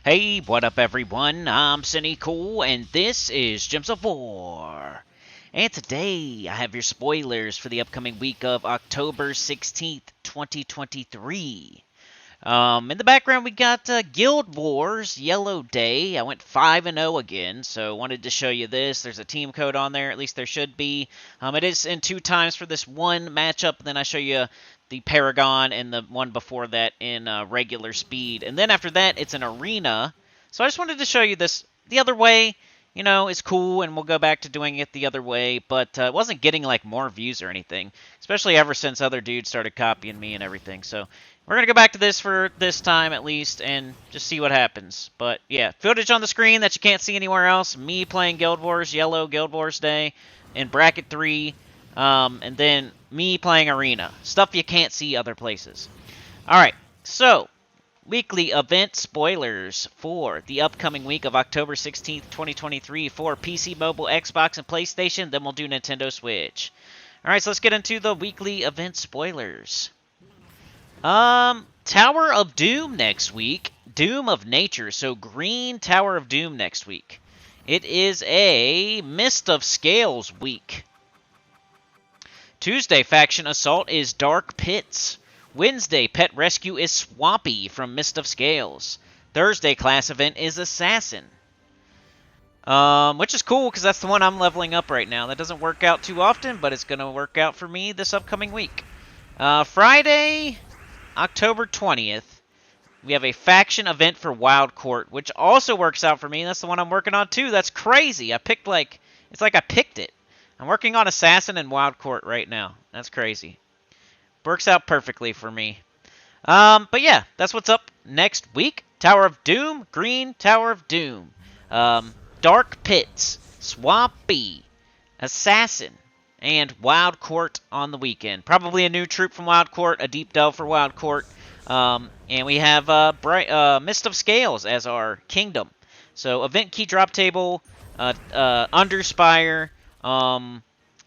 Hey, what up everyone? I'm Sinnycool, and this is Gems of War. And today, I have your spoilers for the upcoming week of October 16th, 2023. In the background, we got Guild Wars Yellow Day. I went 5-0 again, so wanted to show you this. There's a team code on there, at least there should be. It is in 2 times for this one matchup, then I show you the Paragon and the one before that in regular speed. And then after that, it's an arena. So I just wanted to show you this the other way. You know, it's cool, and we'll go back to doing it the other way, but it wasn't getting, like, more views or anything, especially ever since other dudes started copying me and everything, so we're going to go back to this for this time, at least, and just see what happens. But, yeah, footage on the screen that you can't see anywhere else, me playing Guild Wars, Yellow Guild Wars Day, in Bracket 3, and then me playing Arena. Stuff you can't see other places. Alright, so weekly event spoilers for the upcoming week of October 16th, 2023 for PC, mobile, Xbox, and PlayStation. Then we'll do Nintendo Switch. Alright, so let's get into the weekly event spoilers. Tower of Doom next week. Doom of Nature, so green Tower of Doom next week. It is a Mist of Scales week. Tuesday, Faction Assault is Dark Pits. Wednesday, Pet Rescue is Swampy from Mist of Scales. Thursday, class event is Assassin. Which is cool, because that's the one I'm leveling up right now. That doesn't work out too often, but it's going to work out for me this upcoming week. Friday, October 20th, we have a faction event for Wild Court, which also works out for me. That's the one I'm working on, too. That's crazy. I picked, it's like I picked it. I'm working on Assassin and Wild Court right now. That's crazy. Works out perfectly for me. But yeah, that's what's up next week. Tower of Doom, green Tower of Doom. Dark Pits, Swampy, Assassin, and Wild Court on the weekend. Probably a new troop from Wild Court, a deep delve for Wild Court. And we have Mist of Scales as our kingdom. So event key drop table, underspire,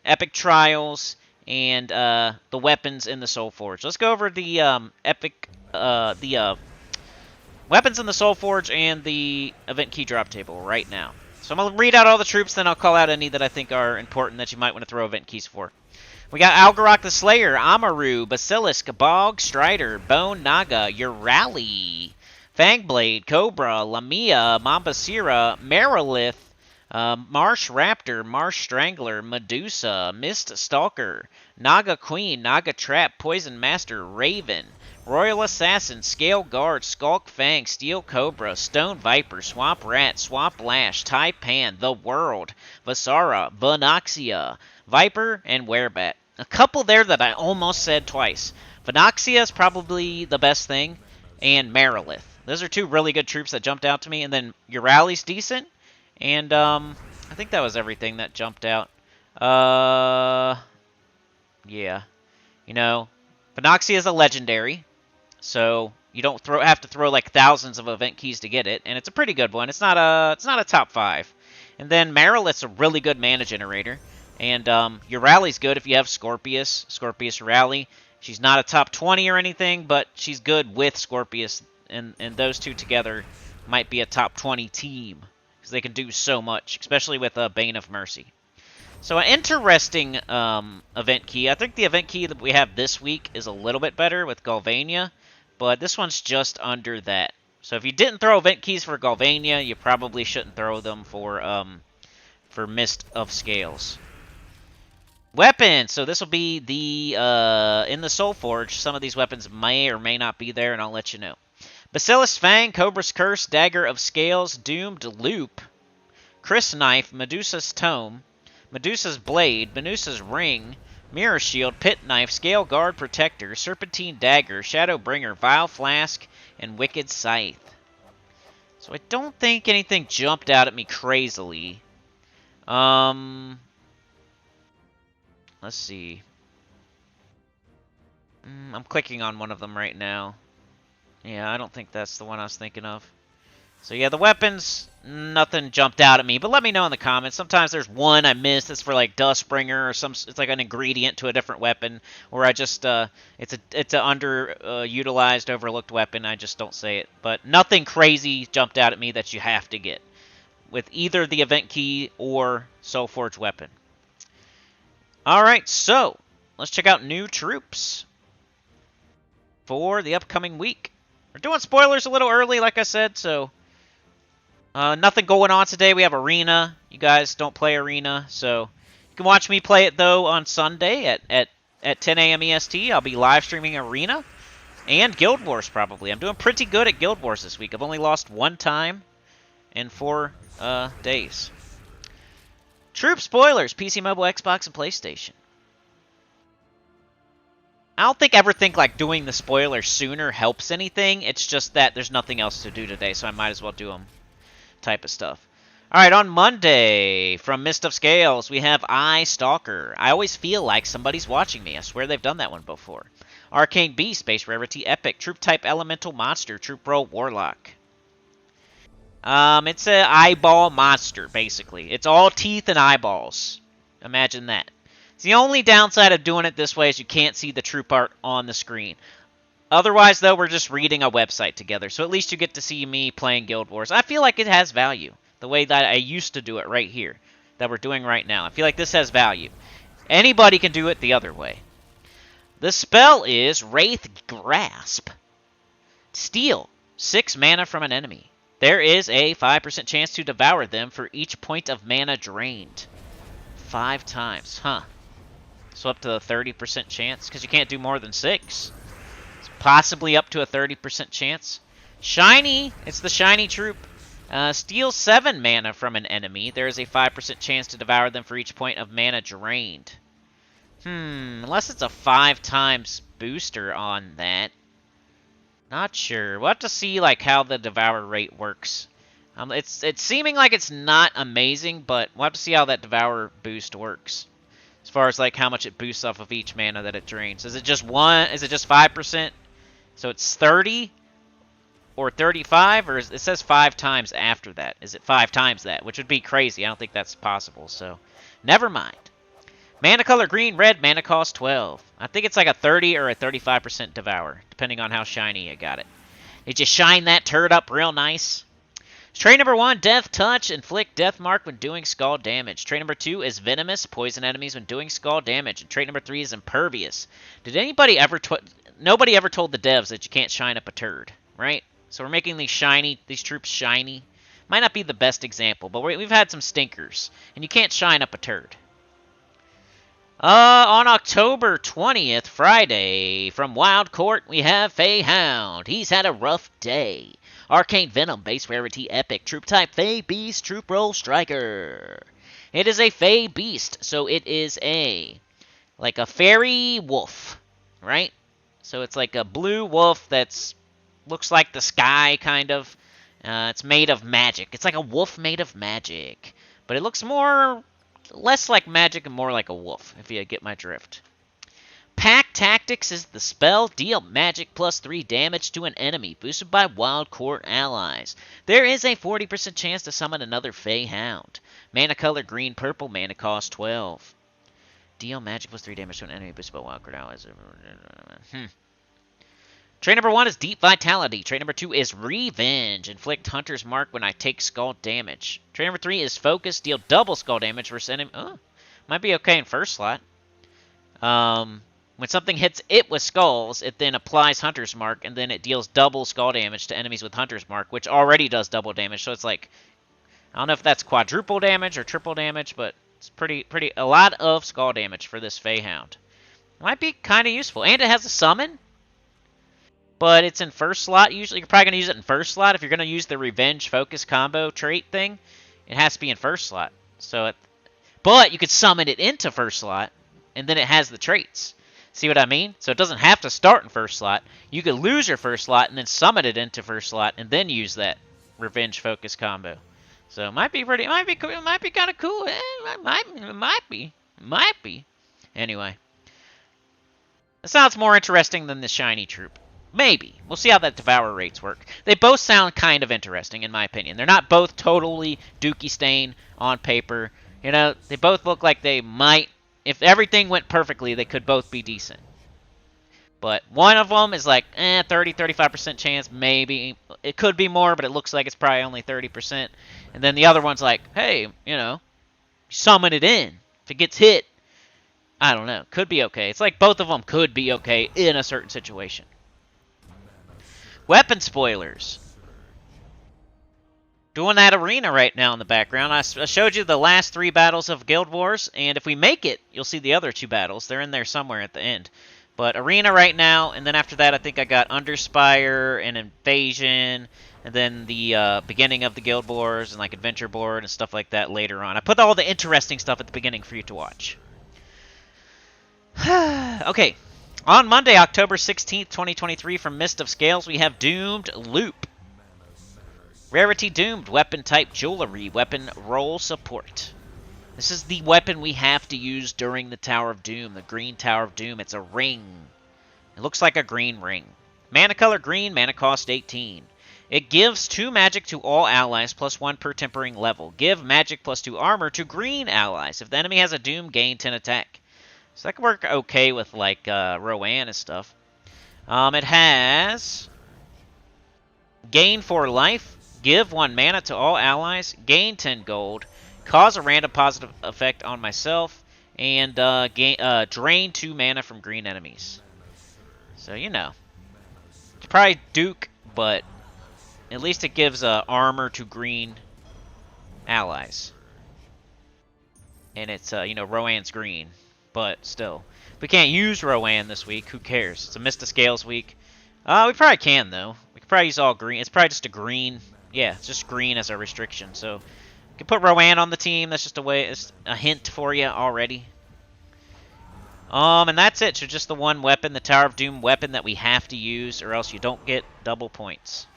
epic trials, and the weapons in the soulforge. Let's go over the weapons in the soulforge and the event key drop table right now. So I'm going to read out all the troops, then I'll call out any that I think are important that you might want to throw event keys for. We got Algarok the Slayer, Amaru, Basilisk, Bog, Strider, Bone Naga, Urali, Fangblade, Cobra, Lamia, Mambasira, Marilith, Marsh Raptor, Marsh Strangler, Medusa, Mist Stalker, Naga Queen, Naga Trap, Poison Master, Raven, Royal Assassin, Scale Guard, Skulk Fang, Steel Cobra, Stone Viper, Swamp Rat, Swamp Lash, Taipan, The World, Vasara, Venoxia, Viper, and Werebat. A couple there that I almost said twice. Venoxia is probably the best thing, and Marilith. Those are two really good troops that jumped out to me, and then Urali's decent, and I think that was everything that jumped out. Yeah. You know, Venoxia is a legendary, so you don't have to throw like thousands of event keys to get it, and it's a pretty good one. It's not a top 5. And then Marilith's a really good mana generator, and Urali's good if you have Scorpius Urali. She's not a top 20 or anything, but she's good with Scorpius, and those two together might be a top 20 team, because they can do so much, especially with Bane of Mercy. So an interesting event key. I think the event key that we have this week is a little bit better with Galvania, but this one's just under that. So if you didn't throw event keys for Galvania, you probably shouldn't throw them for Mist of Scales. Weapons. So this will be the in the Soulforge. Some of these weapons may or may not be there, and I'll let you know. Basilisk Fang, Cobra's Curse, Dagger of Scales, Doomed Loop, Chris Knife, Medusa's Tome, Medusa's Blade, Medusa's Ring, Mirror Shield, Pit Knife, Scale Guard Protector, Serpentine Dagger, Shadow Bringer, Vile Flask, and Wicked Scythe. So I don't think anything jumped out at me crazily. Let's see. I'm clicking on one of them right now. Yeah, I don't think that's the one I was thinking of. So yeah, the weapons, nothing jumped out at me, but let me know in the comments. Sometimes there's one I missed that's for like Dustbringer or it's like an ingredient to a different weapon, or I just it's a underutilized, overlooked weapon. I just don't say it, but nothing crazy jumped out at me that you have to get with either the event key or soulforge weapon. All right, so let's check out new troops for the upcoming week. We're doing spoilers a little early, like I said, so. Nothing going on today. We have Arena. You guys don't play Arena, so you can watch me play it, though, on Sunday at 10 a.m. EST. I'll be live streaming Arena and Guild Wars, probably. I'm doing pretty good at Guild Wars this week. I've only lost one time in 4 days. Troop spoilers. PC, mobile, Xbox, and PlayStation. I don't ever think like doing the spoilers sooner helps anything. It's just that there's nothing else to do today, so I might as well do them. Type of stuff. Alright, on Monday, from Mist of Scales, we have I Stalker. I always feel like somebody's watching me. I swear they've done that one before. Arcane Beast, base rarity epic. Troop type elemental monster. Troop role warlock. It's an eyeball monster, basically. It's all teeth and eyeballs. Imagine that. It's the only downside of doing it this way is you can't see the troop art on the screen. Otherwise, though, we're just reading a website together, so at least you get to see me playing Guild Wars. I feel like it has value, the way that I used to do it right here, that we're doing right now. I feel like this has value. Anybody can do it the other way. The spell is Wraith Grasp. Steal 6 mana from an enemy. There is a 5% chance to devour them for each point of mana drained. 5 times, huh? So up to a 30% chance, because you can't do more than 6. Possibly up to a 30% chance. Shiny! It's the shiny troop. Steal 7 mana from an enemy. There is a 5% chance to devour them for each point of mana drained. Unless it's a 5 times booster on that. Not sure. We'll have to see like how the devour rate works. It's seeming like it's not amazing, but we'll have to see how that devour boost works. As far as like how much it boosts off of each mana that it drains. Is it just 5%? So it's 30 or 35, or it says 5 times after that. Is it 5 times that? Which would be crazy. I don't think that's possible, so never mind. Mana color green, red, mana cost 12. I think it's like a 30 or a 35% devour, depending on how shiny you got it. Did you shine that turd up real nice? Trait number 1, Death Touch. Inflict Death Mark when doing skull damage. Trait number 2 is Venomous. Poison enemies when doing skull damage. And trait number 3 is Impervious. Did anybody ever... Nobody ever told the devs that you can't shine up a turd, right? So we're making these troops shiny. Might not be the best example, but we've had some stinkers. And you can't shine up a turd. On October 20th, Friday, from Wild Court, we have Fey Hound. He's had a rough day. Arcane Venom, base rarity epic. Troop type Fey Beast, troop role striker. It is a Fey Beast, so it is like a fairy wolf, right? So it's like a blue wolf that's looks like the sky, kind of. It's made of magic. It's like a wolf made of magic. But it looks less like magic and more like a wolf, if you get my drift. Pack Tactics is the spell. Deal magic plus 3 damage to an enemy, boosted by Wild Court allies. There is a 40% chance to summon another Fey Hound. Mana color green, purple, mana cost 12. Deal magic plus 3 damage to an enemy, boosted by Wild Court allies. Trait number 1 is Deep Vitality. Trait number 2 is Revenge. Inflict Hunter's Mark when I take skull damage. Trait number 3 is Focus. Deal double skull damage versus enemy. Oh, might be okay in first slot. When something hits it with skulls, it then applies Hunter's Mark, and then it deals double skull damage to enemies with Hunter's Mark, which already does double damage. So it's like, I don't know if that's quadruple damage or triple damage, but it's a lot of skull damage for this Fey Hound. Might be kind of useful. And it has a summon. But it's in first slot usually. You're probably going to use it in first slot. If you're going to use the Revenge Focus combo trait thing, it has to be in first slot. But you could summon it into first slot, and then it has the traits. See what I mean? So it doesn't have to start in first slot. You could lose your first slot and then summon it into first slot, and then use that Revenge Focus combo. So it might be kind of cool. It might be. Anyway. It sounds more interesting than the shiny troop. Maybe. We'll see how that devour rates work. They both sound kind of interesting, in my opinion. They're not both totally Dookie Stain on paper. You know, they both look like they might, if everything went perfectly, they could both be decent. But one of them is like, 30, 35% chance, maybe. It could be more, but it looks like it's probably only 30%. And then the other one's like, hey, you know, summon it in. If it gets hit, I don't know. Could be okay. It's like both of them could be okay in a certain situation. Weapon spoilers. Doing that arena right now in the background. I showed you the last 3 battles of Guild Wars, and if we make it, you'll see the other 2 battles. They're in there somewhere at the end. But arena right now, and then after that I think I got underspire and invasion, and then the beginning of the Guild Wars and like adventure board and stuff like that later on. I put all the interesting stuff at the beginning for you to watch. Okay. On Monday, October 16th, 2023, from Mist of Scales, we have Doomed Loop. Rarity Doomed, weapon type jewelry, weapon roll support. This is the weapon we have to use during the Tower of Doom, the green Tower of Doom. It's a ring. It looks like a green ring. Mana color green, mana cost 18. It gives 2 magic to all allies, plus 1 per tempering level. Give magic plus 2 armor to green allies. If the enemy has a Doom, gain 10 attack. So that could work okay with like Rowan and stuff. It has gain 4 life, give 1 mana to all allies, gain 10 gold, cause a random positive effect on myself, and drain 2 mana from green enemies. So, you know. It's probably Duke, but at least it gives armor to green allies. And it's, you know, Rowan's green. But still. We can't use Rowan this week. Who cares? It's a Mist of Scales week. We probably can, though. We could probably use all green. It's probably just a green. Yeah, it's just green as a restriction. So, we can put Rowan on the team. That's just a way. It's a hint for you already. And that's it. So, just the one weapon, the Tower of Doom weapon that we have to use, or else you don't get double points.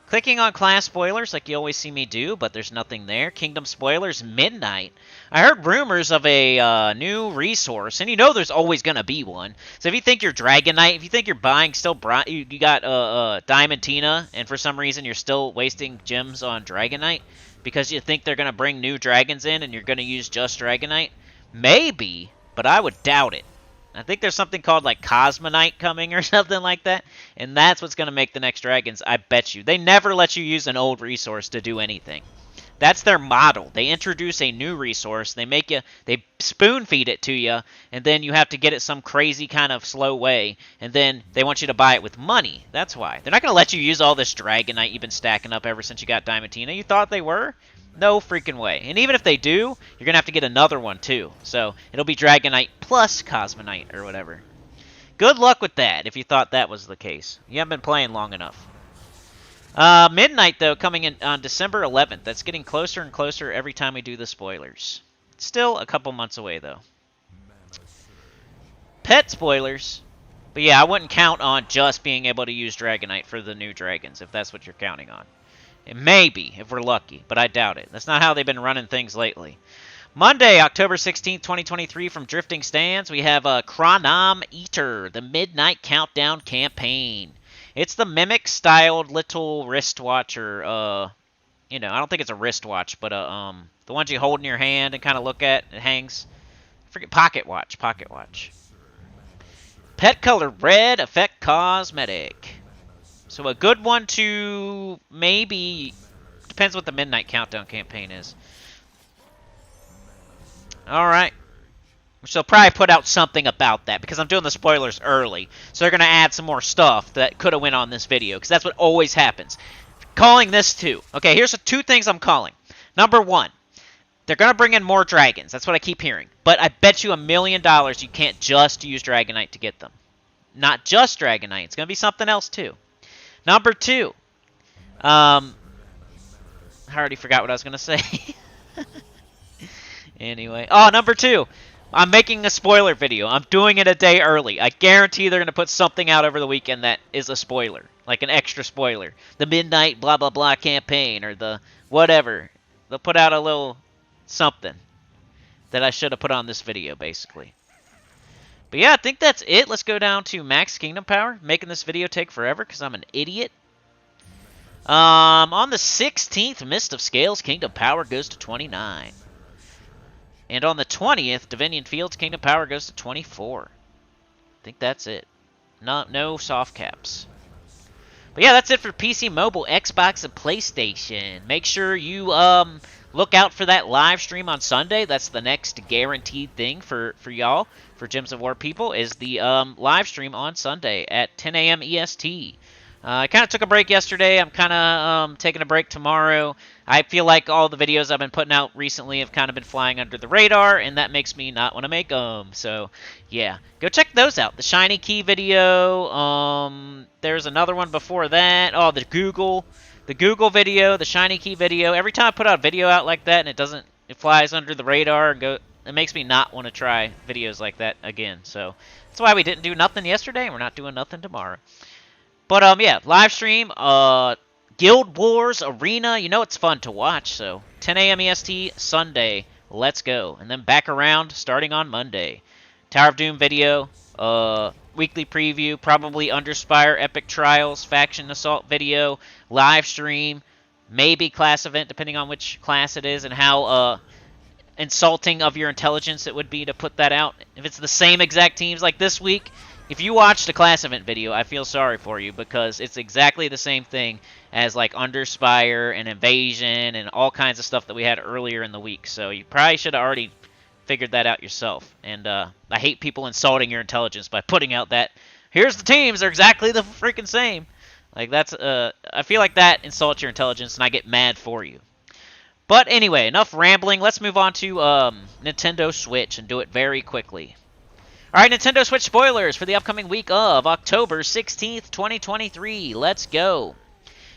Clicking on class spoilers like you always see me do, but there's nothing there. Kingdom spoilers, Midnight. I heard rumors of a new resource, and you know there's always going to be one. So if you think you're Dragon Knight, if you think you're buying still, you got Diamantina, and for some reason you're still wasting gems on Dragon Knight, because you think they're going to bring new dragons in and you're going to use just Dragon Knight, maybe, but I would doubt it. I think there's something called like Cosmonite coming or something like that, and that's what's going to make the next dragons, I bet you. They never let you use an old resource to do anything. That's their model. They introduce a new resource, they spoon feed it to you, and then you have to get it some crazy kind of slow way, and then they want you to buy it with money. That's why. They're not going to let you use all this Dragonite you've been stacking up ever since you got Diamantina. You thought they were? No freaking way. And even if they do, you're going to have to get another one too. So it'll be Dragonite plus Cosmonite or whatever. Good luck with that if you thought that was the case. You haven't been playing long enough. Midnight, though, coming in on December 11th. That's getting closer and closer every time we do the spoilers. Still a couple months away, though. Pet spoilers. But yeah, I wouldn't count on just being able to use Dragonite for the new dragons, if that's what you're counting on. It may be, if we're lucky, but I doubt it. That's not how they've been running things lately. Monday, October 16th, 2023, from Drifting Stands, we have Chronom Eater, the Midnight Countdown Campaign. It's the Mimic-styled little wristwatch, or, you know, I don't think it's a wristwatch, but the ones you hold in your hand and kind of look at, it hangs. I forget, pocket watch. Pet color red, effect cosmetic. So a good one to maybe, depends what the Midnight Countdown campaign is. Alright. Which they'll probably put out something about that, because I'm doing the spoilers early. So they're going to add some more stuff that could have went on this video, because that's what always happens. Calling this too. Okay, here's the 2 things I'm calling. Number 1, they're going to bring in more dragons. That's what I keep hearing. But I bet you $1 million you can't just use Dragonite to get them. Not just Dragonite. It's going to be something else too. Number 2, I already forgot what I was going to say. Anyway, number 2, I'm making a spoiler video. I'm doing it a day early. I guarantee they're going to put something out over the weekend that is a spoiler, like an extra spoiler. The Midnight blah blah blah campaign, or the whatever. They'll put out a little something that I should have put on this video, basically. But yeah, I think that's it. Let's go down to max kingdom power. Making this video take forever because I'm an idiot. On the 16th, Mist of Scales, Kingdom Power goes to 29. And on the 20th, Dominion Fields, Kingdom Power goes to 24. I think that's it. No soft caps. But yeah, that's it for PC, mobile, Xbox, and PlayStation. Make sure you look out for that live stream on Sunday. That's the next guaranteed thing for y'all, for Gems of War people, is the live stream on Sunday at 10 a.m. EST. I kind of took a break yesterday. I'm kind of taking a break tomorrow. I feel like all the videos I've been putting out recently have kind of been flying under the radar, and that makes me not want to make them. So, yeah. Go check those out. The Shiny Key video. There's another one before that. Oh, the Google video, the Shiny Key video. Every time I put out a video out like that and it flies under the radar and it makes me not want to try videos like that again. So, that's why we didn't do nothing yesterday, and we're not doing nothing tomorrow. But, yeah, live stream, Guild Wars Arena, you know it's fun to watch, so 10 a.m. EST, Sunday, let's go. And then back around, starting on Monday. Tower of Doom video, weekly preview, probably Underspire, Epic Trials, Faction Assault video, live stream, maybe class event, depending on which class it is, and how, insulting of your intelligence it would be to put that out. If it's the same exact teams like this week, if you watched the class event video, I feel sorry for you because it's exactly the same thing as like Underspire and Invasion and all kinds of stuff that we had earlier in the week. So you probably should have already figured that out yourself. And I hate people insulting your intelligence by putting out that, here's the teams, they're exactly the freaking same. Like that's, I feel like that insults your intelligence and I get mad for you. But anyway, enough rambling. Let's move on to Nintendo Switch and do it very quickly. Alright, Nintendo Switch spoilers for the upcoming week of October 16th, 2023. Let's go.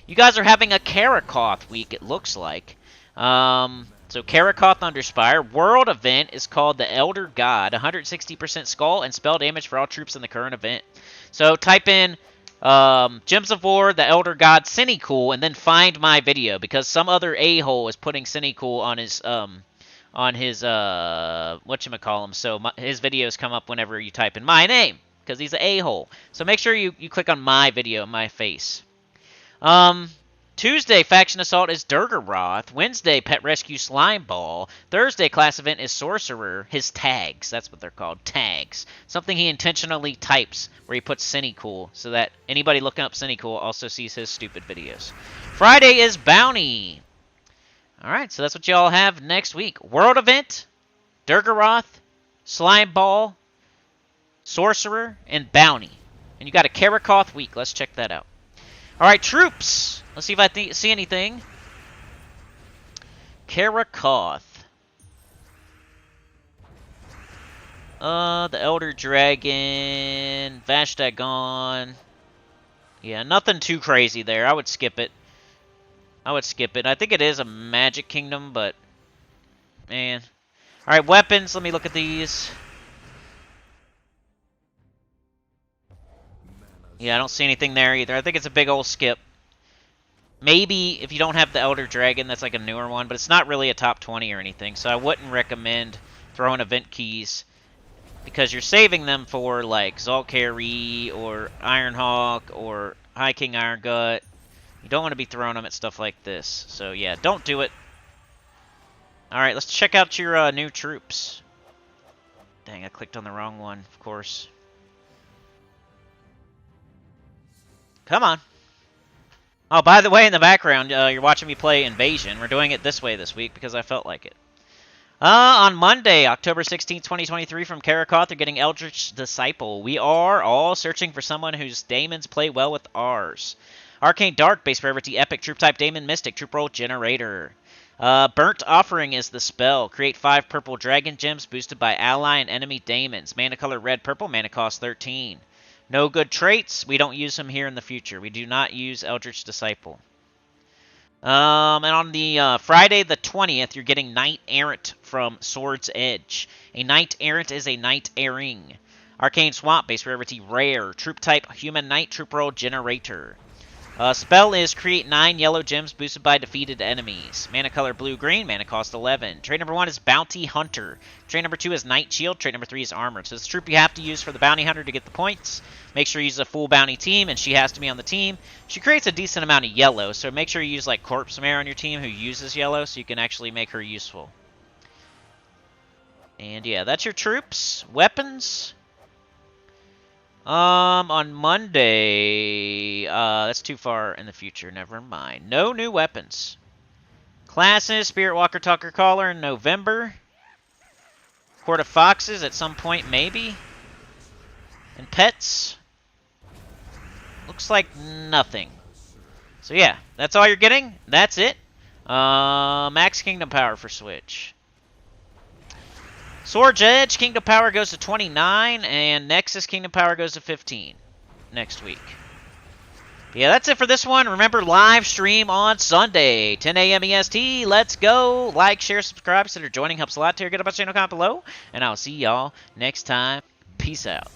You guys are having a Karakoth week, it looks like. So Karakoth Underspire. World event is called the Elder God. 160% skull and spell damage for all troops in the current event. So type in Gems of War, the Elder God, Sinnycool, and then find my video. Because some other a-hole is putting Sinnycool on his whatchamacallem, so his videos come up whenever you type in my name, because he's an a-hole. So make sure you click on my video, my face. Tuesday, Faction Assault is Durgaroth. Wednesday, Pet Rescue Slime Ball. Thursday, class event is Sorcerer. His tags, that's what they're called, tags. Something he intentionally types where he puts Sinnycool, so that anybody looking up Sinnycool also sees his stupid videos. Friday is Bounty. Alright, so that's what y'all have next week. World event, Durgaroth, Slime Ball, Sorcerer, and Bounty. And you got a Karakoth week. Let's check that out. Alright, troops. Let's see if I see anything. Karakoth. The Elder Dragon, Vashtagon. Yeah, nothing too crazy there. I would skip it. I think it is a Magic Kingdom, but man. Alright, weapons. Let me look at these. Yeah, I don't see anything there either. I think it's a big old skip. Maybe if you don't have the Elder Dragon, that's like a newer one, but it's not really a top 20 or anything, so I wouldn't recommend throwing event keys because you're saving them for like Zal'Carri or Ironhawk or High King Iron Gut. You don't want to be throwing them at stuff like this. So, yeah, don't do it. Alright, let's check out your new troops. Dang, I clicked on the wrong one, of course. Come on. Oh, by the way, in the background, you're watching me play Invasion. We're doing it this way this week because I felt like it. On Monday, October 16th, 2023, from Karakoth, they're getting Eldritch Disciple. We are all searching for someone whose daemons play well with ours. Arcane Dark, base rarity, epic, troop type, daemon, mystic, troop roll, generator. Burnt Offering is the spell. Create 5 purple dragon gems boosted by ally and enemy daemons. Mana color red, purple, mana cost 13. No good traits. We don't use them here in the future. We do not use Eldritch Disciple. And on the Friday the 20th, you're getting Knight Errant from Sword's Edge. A Knight Errant is a Knight Erring. Arcane Swamp, base rarity, rare. Troop type, human knight, troop roll, generator. Spell is create 9 yellow gems boosted by defeated enemies. Mana color blue-green, mana cost 11. Trait number 1 is Bounty Hunter. Trait number 2 is Night Shield. Trait number 3 is Armor. So it's the troop you have to use for the Bounty Hunter to get the points. Make sure you use a full bounty team, and she has to be on the team. She creates a decent amount of yellow, so make sure you use like Corpse Mare on your team who uses yellow so you can actually make her useful. And yeah, that's your troops. Weapons. On Monday, that's too far in the future. Never mind. No new weapons. Classes, Spirit Walker, Tucker Caller in November. Court of Foxes at some point, maybe. And pets. Looks like nothing. So yeah, that's all you're getting. That's it. Max Kingdom Power for Switch. Sword's Edge, Kingdom Power goes to 29, and Nexus Kingdom Power goes to 15 next week. But yeah, that's it for this one. Remember, live stream on Sunday, 10 a.m. EST. Let's go. Like, share, subscribe. Consider joining. Helps a lot. Get up on channel comment below, and I'll see y'all next time. Peace out.